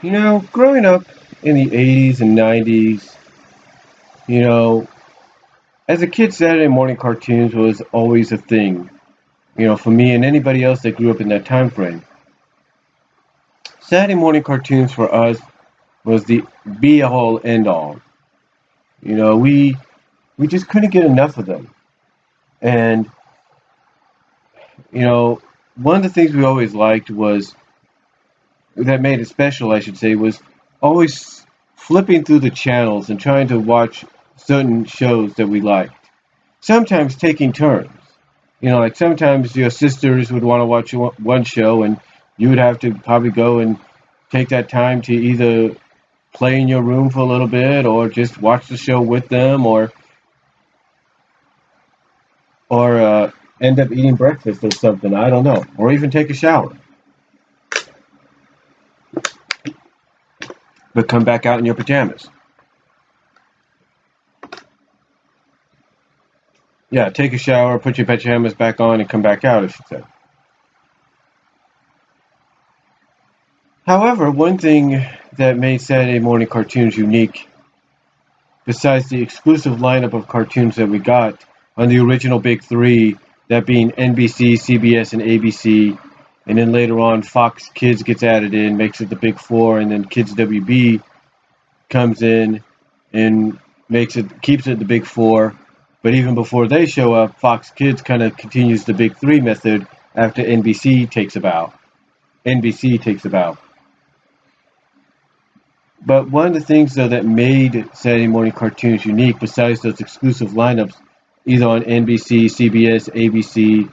Growing up in the 80s and 90s, you know, as a kid, Saturday morning cartoons was always a thing, for me and anybody else that grew up in that time frame. Saturday morning cartoons for us was the be all end all. We just couldn't get enough of them. And, you know, one of the things we always liked was that made it special, I should say, was always flipping through the channels and trying to watch certain shows that we liked. Sometimes taking turns. Like sometimes your sisters would want to watch one show, and you would have to probably go and take that time to either play in your room for a little bit, or just watch the show with them, or end up eating breakfast or something. I don't know, or even take a shower, but come back out in your pajamas. Yeah, take a shower, put your pajamas back on, and come back out, I should say. However, one thing that made Saturday morning cartoons unique, besides the exclusive lineup of cartoons that we got on the original Big Three, that being NBC, CBS, and ABC, and then later on Fox Kids gets added in, makes it the Big Four, and then Kids WB comes in and keeps it the Big Four. But even before they show up, Fox Kids kind of continues the Big Three method after NBC takes a bow. NBC takes a bow. But one of the things, though, that made Saturday morning cartoons unique, besides those exclusive lineups, either on NBC, CBS, ABC,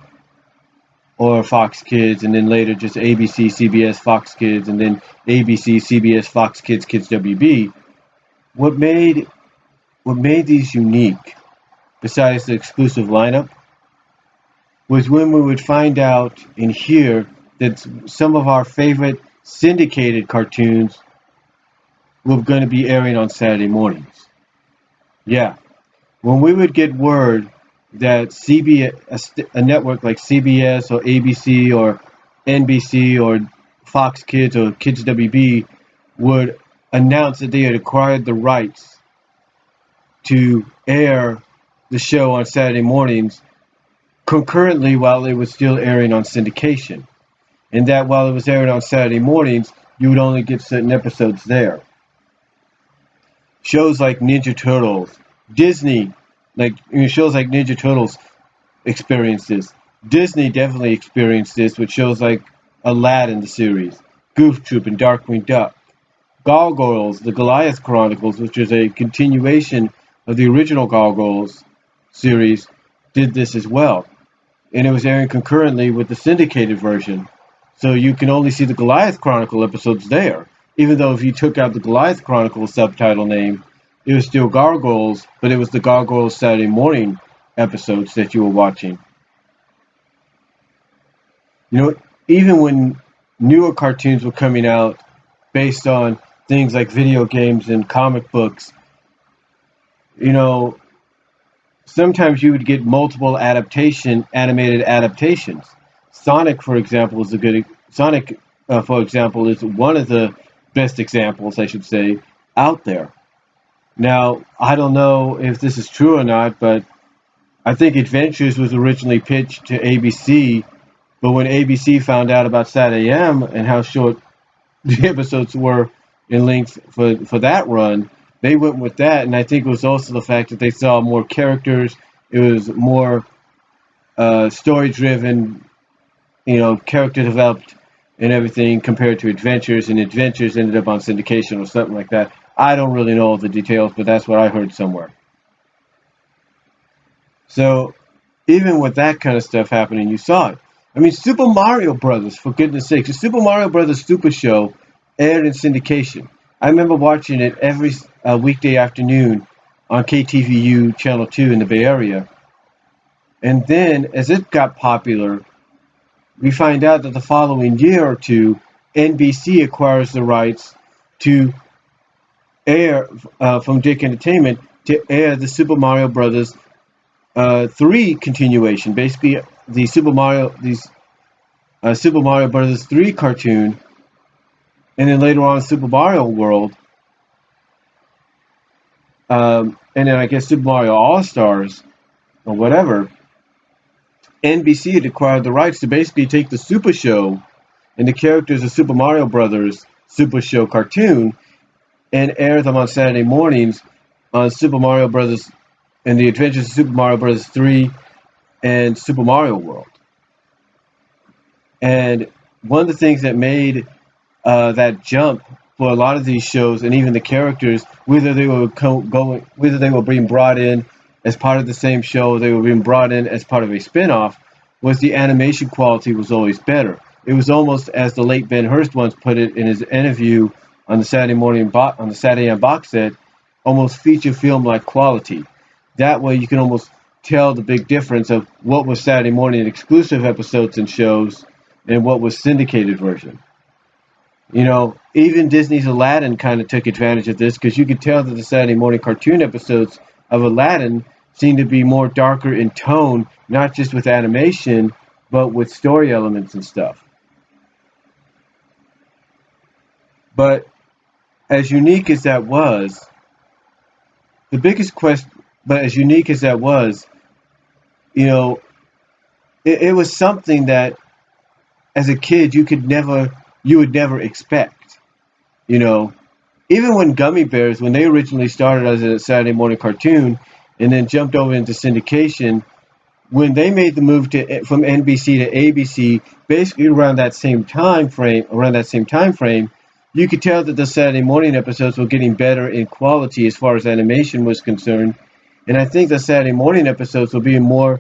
or Fox Kids, and then later just ABC, CBS, Fox Kids, and then ABC, CBS, Fox Kids, Kids WB, what made these unique, besides the exclusive lineup, was when we would find out and hear that some of our favorite syndicated cartoons were going to be airing on Saturday mornings. Yeah, when we would get word that a network like CBS or ABC or NBC or Fox Kids or Kids WB would announce that they had acquired the rights to air the show on Saturday mornings concurrently while it was still airing on syndication. And that while it was airing on Saturday mornings, you would only get certain episodes there. Shows like Ninja Turtles, Disney, shows like Ninja Turtles experienced this. Disney definitely experienced this with shows like Aladdin, the series, Goof Troop, and Darkwing Duck. Gargoyles, the Goliath Chronicles, which is a continuation of the original Gargoyles series, did this as well. And it was airing concurrently with the syndicated version. So you can only see the Goliath Chronicle episodes there. Even though if you took out the Goliath Chronicles subtitle name, it was still Gargoyles, but it was the Gargoyles Saturday morning episodes that you were watching. Even when newer cartoons were coming out based on things like video games and comic books, sometimes you would get multiple animated adaptations. Sonic, for example, is one of the best examples, I should say, out there. Now, I don't know if this is true or not, but I think Adventures was originally pitched to ABC, but when ABC found out about SatAM and how short the episodes were in length for that run, they went with that, and I think it was also the fact that they saw more characters. It was more story-driven, character developed and everything compared to Adventures, and Adventures ended up on syndication or something like that. I don't really know all the details, but that's what I heard somewhere. So even with that kind of stuff happening, you saw it. I mean, Super Mario Brothers, for goodness sakes, the Super Mario Brothers Super Show aired in syndication. I remember watching it every weekday afternoon on KTVU Channel 2 in the Bay Area. And then, as it got popular, we find out that the following year or two, NBC acquires the rights to air from Dick Entertainment to air the Super Mario Brothers 3 continuation, basically Super Mario Brothers 3 cartoon and then later on Super Mario World, and then I guess Super Mario All Stars or whatever. NBC had acquired the rights to basically take the Super Show and the characters of Super Mario Brothers Super Show cartoon and air them on Saturday mornings on Super Mario Brothers and the Adventures of Super Mario Brothers 3 and Super Mario World. And one of the things that made that jump for a lot of these shows and even the characters, whether they were whether they were being brought in as part of the same show, or they were being brought in as part of a spin-off, was the animation quality was always better. It was almost, as the late Ben Hurst once put it in his interview on the Saturday Night box set, almost feature film like quality. That way you can almost tell the big difference of what was Saturday morning exclusive episodes and shows and what was syndicated version. You know, even Disney's Aladdin kind of took advantage of this, because you could tell that the Saturday morning cartoon episodes of Aladdin seemed to be more darker in tone, not just with animation, but with story elements and stuff. But as unique as that was, the biggest question, but as unique as that was, you know, it was something that as a kid you would never expect. You know, even when Gummy Bears, when they originally started as a Saturday morning cartoon and then jumped over into syndication, when they made the move from NBC to ABC, basically around that same time frame, you could tell that the Saturday morning episodes were getting better in quality as far as animation was concerned. And I think the Saturday morning episodes will be more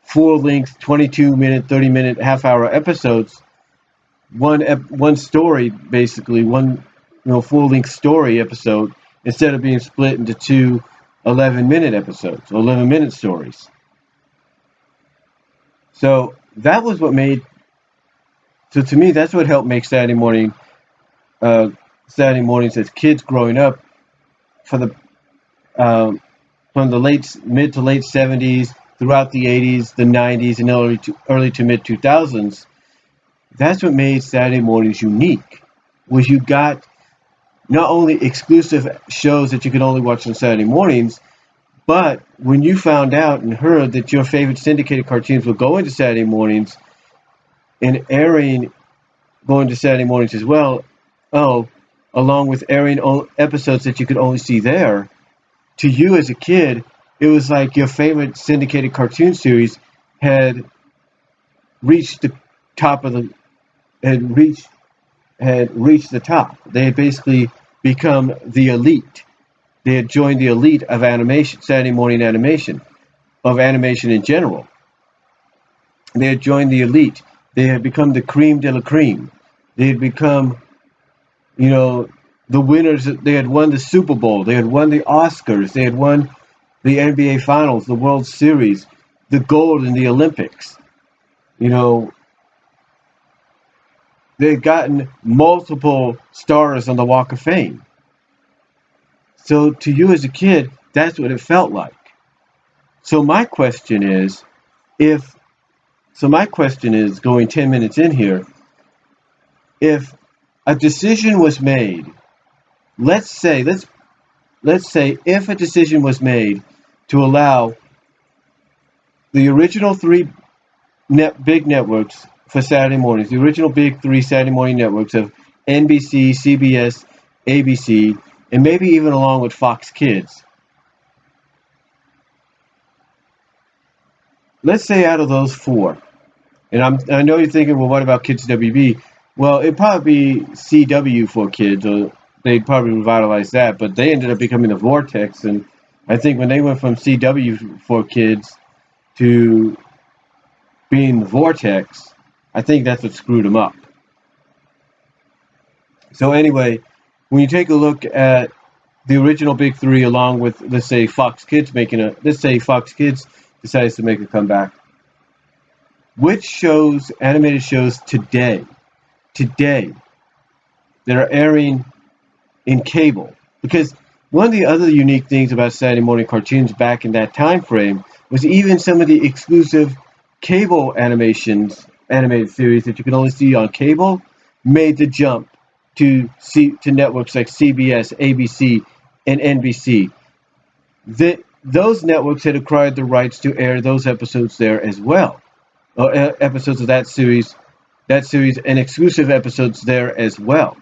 full-length, 22-minute, 30-minute, half-hour episodes. One story, basically, one full-length story episode, instead of being split into two 11-minute episodes or 11-minute stories. So that was what made. So to me, that's what helped make Saturday mornings as kids growing up, for the from the mid to late 70s, throughout the 80s, the 90s, and early to mid 2000s. That's what made Saturday mornings unique. Was you got not only exclusive shows that you could only watch on Saturday mornings, but when you found out and heard that your favorite syndicated cartoons were going to Saturday mornings and going to Saturday mornings as well, along with airing episodes that you could only see there, to you as a kid, it was like your favorite syndicated cartoon series had reached the top of the had reached the top. They had basically become the elite. They had joined the elite of animation, Saturday morning animation, of animation in general. They had joined the elite. They had become the cream de la cream. They had become, the winners. They had won the Super Bowl. They had won the Oscars. They had won the NBA Finals, the World Series, the gold in the Olympics. They had gotten multiple stars on the Walk of Fame. So to you as a kid, that's what it felt like. So my question is, going 10 minutes in here, if a decision was made, let's say if a decision was made to allow the original three big networks for Saturday mornings, the original big three Saturday morning networks of NBC, CBS, ABC, and maybe even along with Fox Kids. Let's say out of those four, and I know you're thinking, well, what about Kids WB? Well, it'd probably be CW for kids, or they'd probably revitalize that, but they ended up becoming the Vortex, and I think when they went from CW for kids to being the Vortex, I think that's what screwed them up. So anyway, when you take a look at the original big three, along with, let's say Fox Kids decides to make a comeback, which animated shows today, that are airing in cable? Because one of the other unique things about Saturday morning cartoons back in that time frame was even some of the exclusive cable animated series that you could only see on cable made the jump to networks like CBS, ABC, and NBC. Those networks had acquired the rights to air those episodes there as well, or episodes of that series, and exclusive episodes there as well.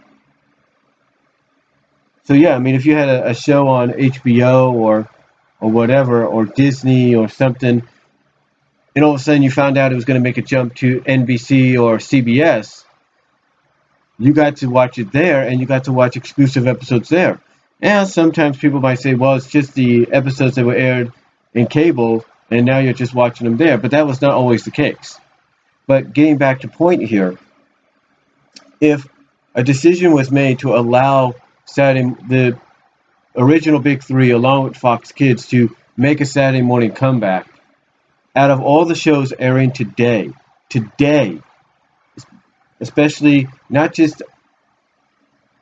So yeah, I mean, if you had a show on HBO or whatever, or Disney or something, and all of a sudden you found out it was going to make a jump to NBC or CBS, you got to watch it there, and you got to watch exclusive episodes there. And sometimes people might say, well, it's just the episodes that were aired in cable, and now you're just watching them there. But that was not always the case. But getting back to point here, if a decision was made to allow the original Big Three, along with Fox Kids, to make a Saturday morning comeback, out of all the shows airing today, especially not just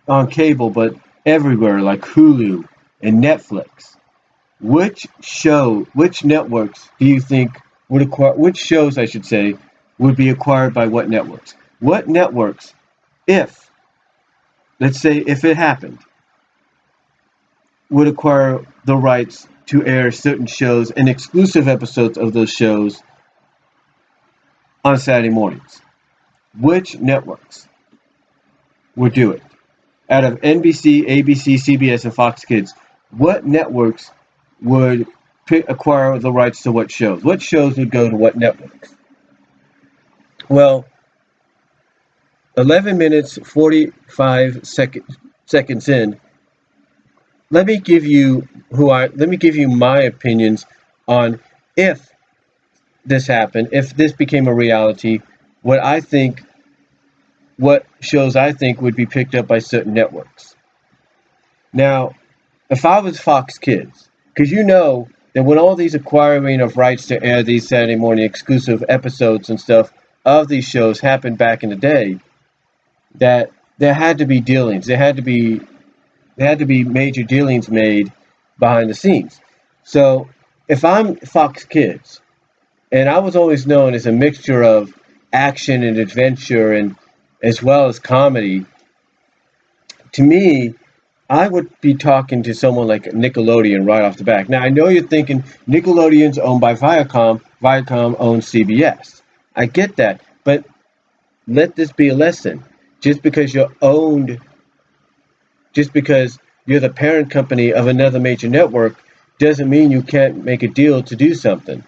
on cable, but everywhere, like Hulu and Netflix, which networks do you think would acquire, which shows, I should say, would be acquired by what networks? What networks, if, let's say, if it happened, would acquire the rights to air certain shows and exclusive episodes of those shows on Saturday mornings? Which networks would do it? Out of NBC, ABC, CBS, and Fox Kids, what networks would acquire the rights to what shows? What shows would go to what networks? Well, 11 minutes 45 seconds in, let me give you my opinions on if this happened, if this became a reality, what shows I think would be picked up by certain networks. Now, if I was Fox Kids, because you know that when all these acquiring of rights to air these Saturday morning exclusive episodes and stuff of these shows happened back in the day, that there had to be dealings. There had to be major dealings made behind the scenes. So if I'm Fox Kids, and I was always known as a mixture of action and adventure and as well as comedy, to me, I would be talking to someone like Nickelodeon right off the bat. Now, I know you're thinking Nickelodeon's owned by Viacom. Viacom owns CBS. I get that, but let this be a lesson. Just because you're the parent company of another major network doesn't mean you can't make a deal to do something.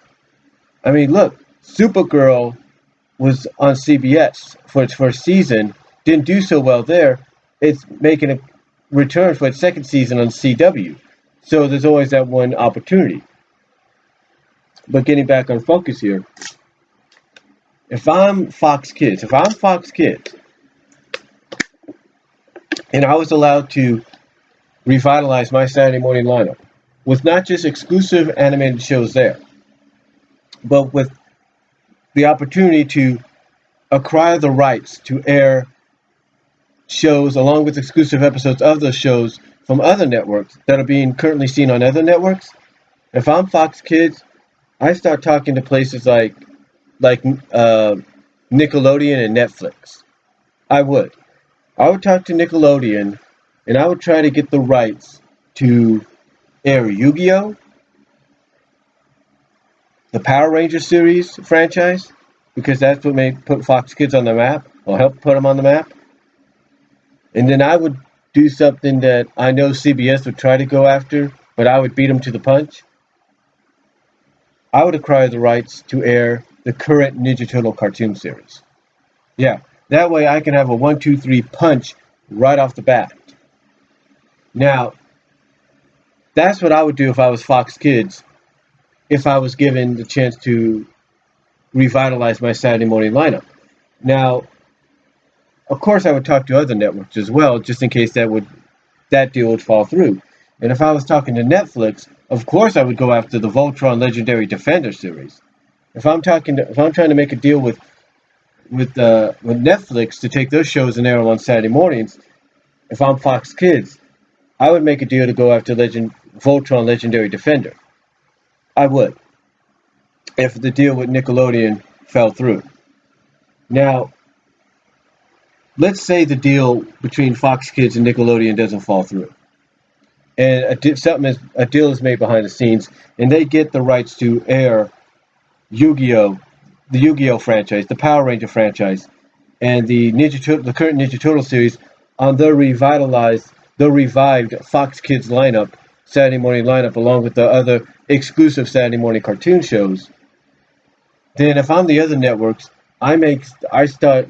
I mean, look, Supergirl was on CBS for its first season, didn't do so well there. It's making a return for its second season on CW. So there's always that one opportunity. But getting back on focus here, if I'm Fox Kids, and I was allowed to revitalize my Saturday morning lineup with not just exclusive animated shows there, but with the opportunity to acquire the rights to air shows along with exclusive episodes of those shows from other networks that are being currently seen on other networks. If I'm Fox Kids, I start talking to places like Nickelodeon and Netflix. I would talk to Nickelodeon, and I would try to get the rights to air Yu-Gi-Oh, the Power Ranger series franchise, because that's what made put Fox Kids on the map, or helped put them on the map. And then I would do something that I know CBS would try to go after, but I would beat them to the punch. I would acquire the rights to air the current Ninja Turtle cartoon series. Yeah, that way I can have a 1-2-3 punch right off the bat. Now, that's what I would do if I was Fox Kids, if I was given the chance to revitalize my Saturday morning lineup. Now, of course, I would talk to other networks as well, just in case that deal would fall through. And if I was talking to Netflix, of course I would go after the Voltron Legendary Defender series. If I'm trying to make a deal with Netflix to take those shows and air them on Saturday mornings, if I'm Fox Kids, I would make a deal to go after Voltron Legendary Defender. I would, if the deal with Nickelodeon fell through. Now, let's say the deal between Fox Kids and Nickelodeon doesn't fall through, and a deal is made behind the scenes, and they get the rights to air Yu-Gi-Oh, the Yu-Gi-Oh franchise, the Power Ranger franchise, and the current Ninja Turtle series on their revived Fox Kids lineup, Saturday morning lineup, along with the other exclusive Saturday morning cartoon shows. Then, if I'm the other networks, I start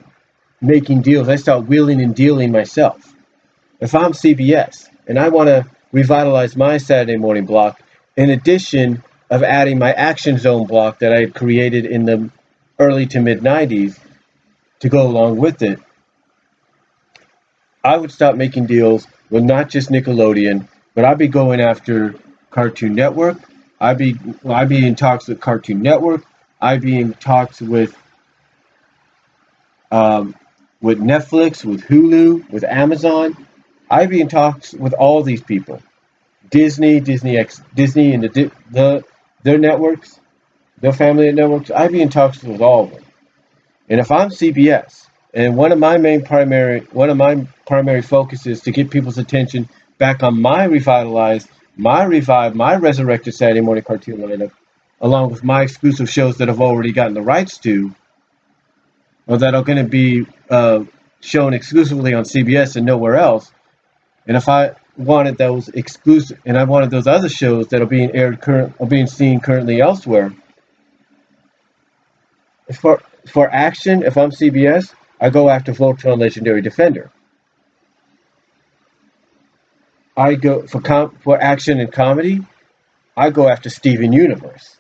making deals. I start wheeling and dealing myself. If I'm CBS and I want to revitalize my Saturday morning block, in addition of adding my Action Zone block that I had created in the early to mid 90s to go along with it, I would start making deals with not just Nickelodeon, but I'd be going after Cartoon Network. I'd be in talks with Cartoon Network. I'd be in talks with Netflix, with Hulu, with Amazon. I'd be in talks with all these people. Disney, and their networks, their family of networks. I'd be in talks with all of them. And if I'm CBS, and one of my primary focuses to get people's attention back on my resurrected Saturday morning cartoon lineup, along with my exclusive shows that I've already gotten the rights to, or that are going to be shown exclusively on CBS and nowhere else. And if I wanted those exclusive, and I wanted those other shows that are being seen currently elsewhere, for action, if I'm CBS, I go after Voltron Legendary Defender. I go for action and comedy, I go after Steven Universe.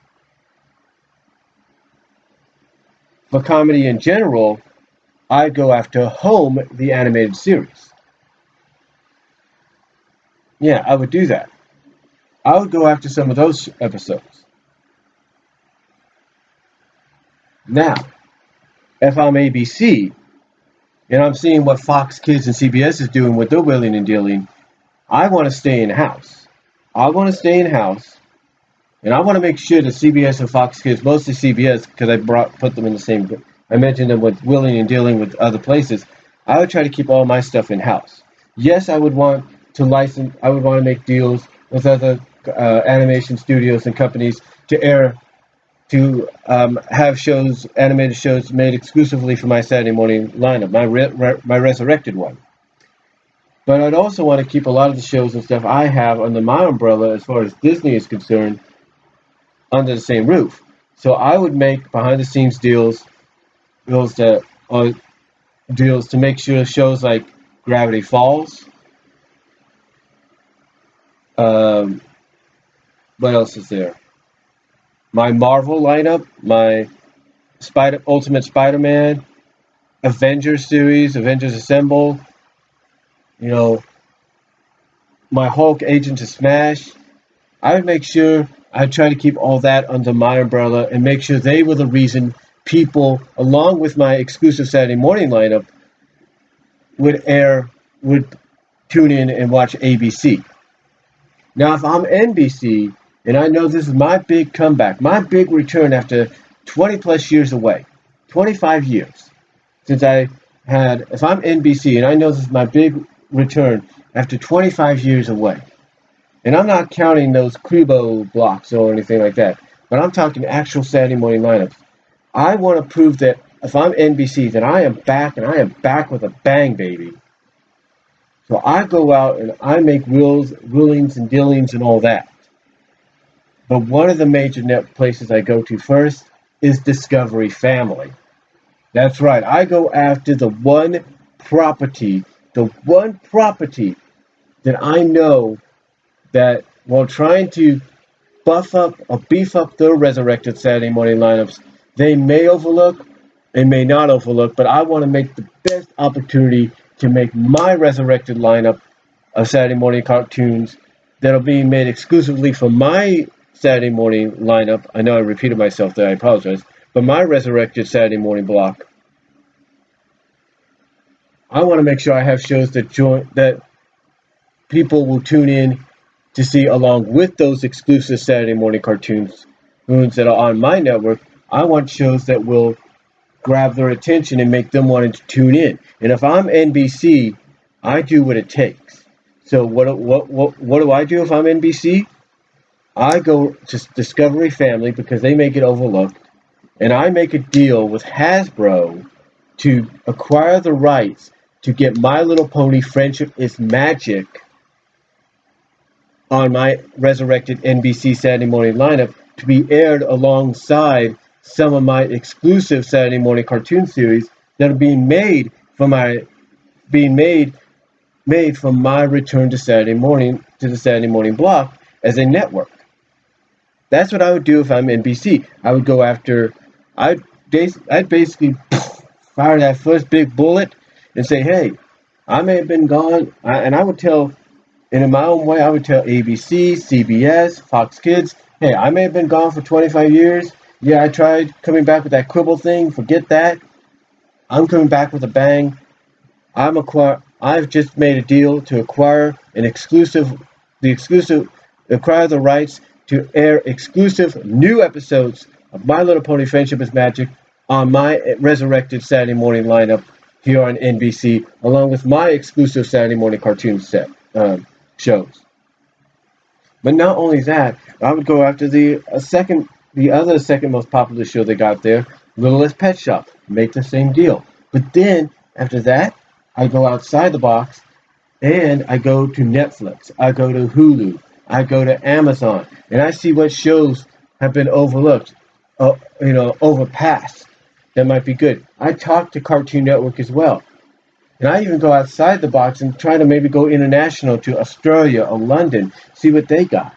For comedy in general, I go after Home, the animated series. Yeah, I would do that. I would go after some of those episodes. Now, if I'm ABC and I'm seeing what Fox Kids and CBS is doing with their wheeling and dealing, I want to stay in house. I want to stay in house, and I want to make sure that CBS and Fox Kids, mostly CBS, because put them in the same. I mentioned them with wheeling and dealing with other places. I would try to keep all my stuff in house. Yes, I would want to license. I would want to make deals with other animation studios and companies to have animated shows made exclusively for my Saturday morning lineup, my resurrected one. But I'd also want to keep a lot of the shows and stuff I have under my umbrella, as far as Disney is concerned, under the same roof. So I would make behind the scenes deals to make sure shows like Gravity Falls. What else is there? My Marvel lineup, my Ultimate Spider-Man, Avengers series, Avengers Assemble, my Hulk Agents of Smash. I would make sure I try to keep all that under my umbrella and make sure they were the reason people, along with my exclusive Saturday morning lineup, would tune in and watch ABC. Now, if I'm NBC, and I know this is my big comeback, my big return after 20 plus years away, 25 years since if I'm NBC, and I know this is my big return after 25 years away, and I'm not counting those Crebo blocks or anything like that, but I'm talking actual Saturday morning lineups. I want to prove that if I'm NBC, that I am back, and I am back with a bang, baby. So I go out and I make rulings and dealings and all that. But one of the major net places I go to first is Discovery Family. That's right. I go after the one property that I know that while trying to beef up their resurrected Saturday morning lineups, they may overlook and may not overlook, but I want to make the best opportunity to make my resurrected lineup of Saturday morning cartoons that are being made exclusively for my Saturday morning lineup. I know I repeated myself there, I apologize, but my resurrected Saturday morning block, I want to make sure I have shows that people will tune in to see along with those exclusive Saturday morning cartoons that are on my network. I want shows that will grab their attention and make them wanting to tune in. And if I'm NBC, I do what it takes. So what do I do if I'm NBC? I go to Discovery Family because they may get overlooked, and I make a deal with Hasbro to acquire the rights to get My Little Pony Friendship is Magic on my resurrected NBC Saturday morning lineup to be aired alongside some of my exclusive Saturday morning cartoon series that are being made from my return to the Saturday morning block as a network. That's what I would do if I'm NBC. I would go after I'd basically fire that first big bullet and say, hey, I may have been gone, and I would tell, and in my own way, I would tell ABC, CBS, Fox Kids, hey, I may have been gone for 25 years. Yeah, I tried coming back with that quibble thing. Forget that. I'm coming back with a bang. I've just made a deal to acquire acquire the rights to air exclusive new episodes of My Little Pony Friendship is Magic on my resurrected Saturday morning lineup here on NBC, along with my exclusive Saturday morning cartoon shows. But not only that, I would go after the other second most popular show they got there, Littlest Pet Shop. Make the same deal. But then after that, I go outside the box and I go to Netflix. I go to Hulu. I go to Amazon, and I see what shows have been overlooked, overpassed. That might be good. I talk to Cartoon Network as well. And I even go outside the box and try to maybe go international to Australia or London, see what they got.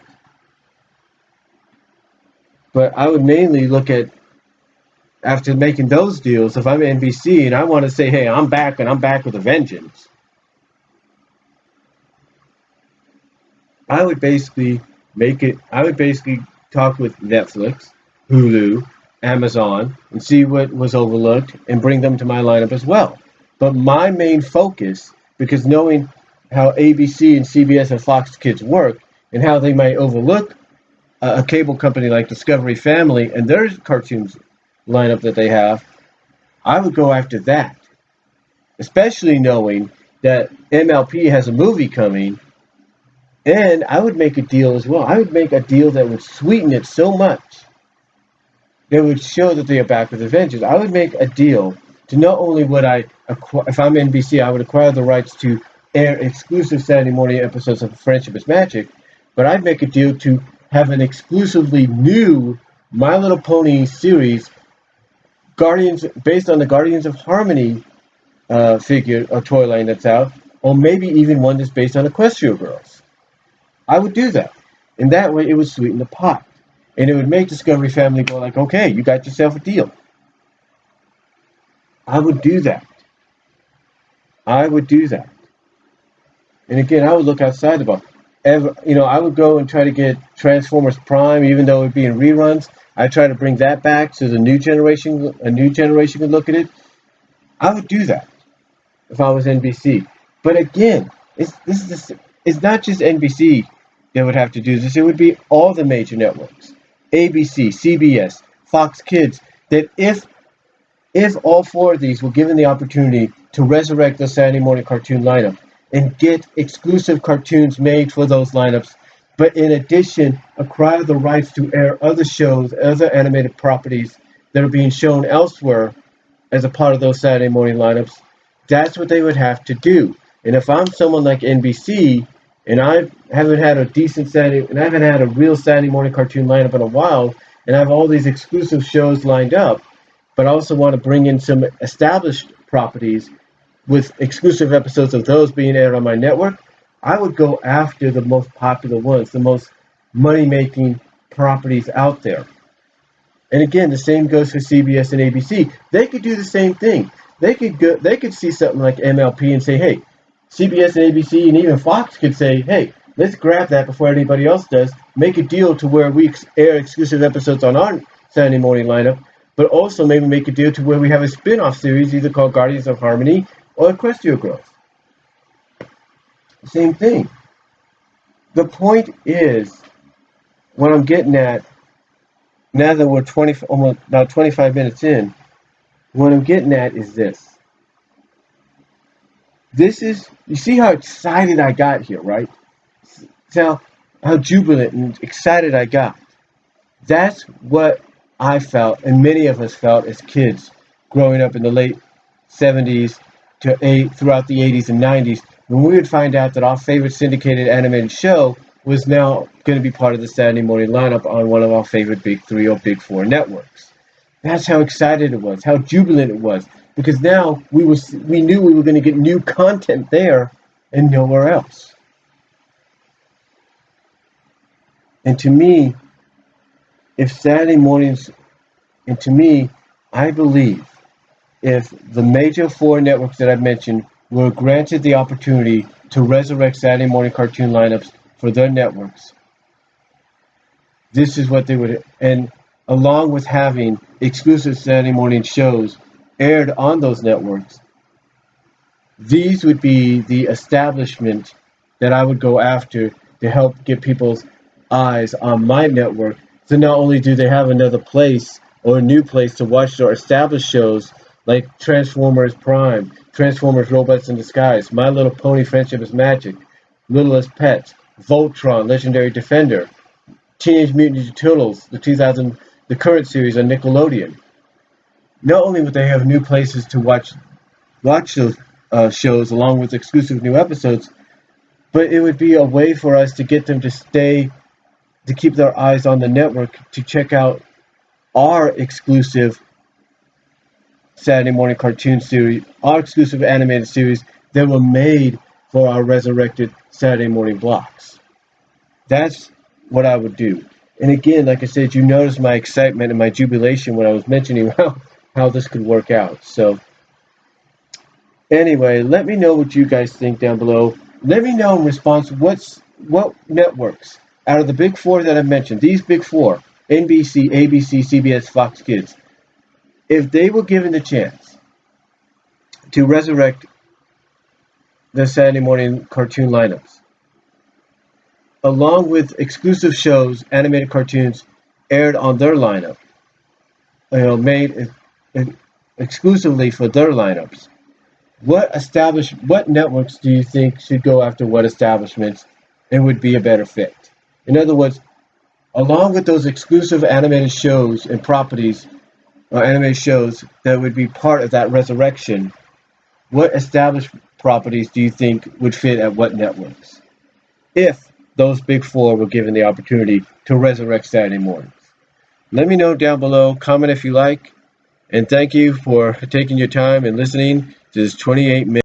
But I would mainly look at, after making those deals, if I'm NBC and I want to say, hey, I'm back and I'm back with a vengeance, I would basically talk with Netflix, Hulu, Amazon, and see what was overlooked and bring them to my lineup as well. But my main focus, because knowing how ABC and CBS and Fox Kids work and how they might overlook a cable company like Discovery Family and their cartoons lineup that they have, I would go after that. Especially knowing that MLP has a movie coming, and I would make a deal as well. I would make a deal that would sweeten it so much that would show that they are back with a vengeance. I would make a deal to not only would if I'm NBC, I would acquire the rights to air exclusive Saturday morning episodes of Friendship is Magic, but I'd make a deal to have an exclusively new My Little Pony series, based on the Guardians of Harmony figure or toy line that's out, or maybe even one that's based on Equestria Girls. I would do that. And that way it would sweeten the pot. And it would make Discovery Family go like, okay, you got yourself a deal. I would do that. I would do that. And again, I would look outside the box. I would go and try to get Transformers Prime, even though it would be in reruns. I'd try to bring that back so a new generation could look at it. I would do that if I was NBC. But again, it's not just NBC that would have to do this. It would be all the major networks, ABC, CBS, Fox Kids. That if all four of these were given the opportunity to resurrect the Saturday morning cartoon lineup and get exclusive cartoons made for those lineups, but in addition, acquire the rights to air other shows, other animated properties that are being shown elsewhere as a part of those Saturday morning lineups, that's what they would have to do. And if I'm someone like NBC and I haven't had a decent Saturday, and I haven't had a real Saturday morning cartoon lineup in a while, and I have all these exclusive shows lined up, but I also want to bring in some established properties with exclusive episodes of those being aired on my network, I would go after the most popular ones, the most money-making properties out there. And again, the same goes for CBS and ABC. They could do the same thing. They could see something like MLP and say, hey, CBS and ABC and even Fox could say, hey, let's grab that before anybody else does. Make a deal to where we air exclusive episodes on our Saturday morning lineup, but also maybe make a deal to where we have a spin-off series either called Guardians of Harmony or Equestria Girls. Same thing. The point is, what I'm getting at, now that we're almost about 25 minutes in, What I'm getting at is this. You see how excited I got here, right? Now, how jubilant and excited I got. That's what I felt, and many of us felt as kids growing up in the late 70s throughout the 80s and 90s, when we would find out that our favorite syndicated animated show was now going to be part of the Saturday morning lineup on one of our favorite big three or big four networks. That's how excited it was, how jubilant it was, because now we knew we were going to get new content there and nowhere else. And to me, if Saturday mornings, and to me, I believe if the major four networks that I've mentioned were granted the opportunity to resurrect Saturday morning cartoon lineups for their networks, this is what they would, and along with having exclusive Saturday morning shows aired on those networks, these would be the establishment that I would go after to help get people's eyes on my network. So not only do they have another place or a new place to watch their established shows like Transformers Prime, Transformers Robots in Disguise, My Little Pony Friendship is Magic, Littlest Pets, Voltron, Legendary Defender, Teenage Mutant Ninja Turtles, the current series on Nickelodeon. Not only would they have new places to watch those shows along with exclusive new episodes, but it would be a way for us to get them to keep their eyes on the network to check out our exclusive Saturday morning cartoon series, our exclusive animated series that were made for our resurrected Saturday morning blocks. That's what I would do. And again, like I said, you notice my excitement and my jubilation when I was mentioning how this could work out. So anyway, let me know what you guys think down below. Let me know in response what networks out of the big four that I mentioned, these big four, NBC, ABC, CBS, Fox Kids, if they were given the chance to resurrect the Saturday morning cartoon lineups, along with exclusive shows, animated cartoons aired on their lineup, made exclusively for their lineups, what networks do you think should go after what establishments and would be a better fit? In other words, along with those exclusive animated shows and properties or animated shows that would be part of that resurrection, what established properties do you think would fit at what networks? If those big four were given the opportunity to resurrect Saturday mornings. Let me know down below, comment if you like, and thank you for taking your time and listening to this 28-minute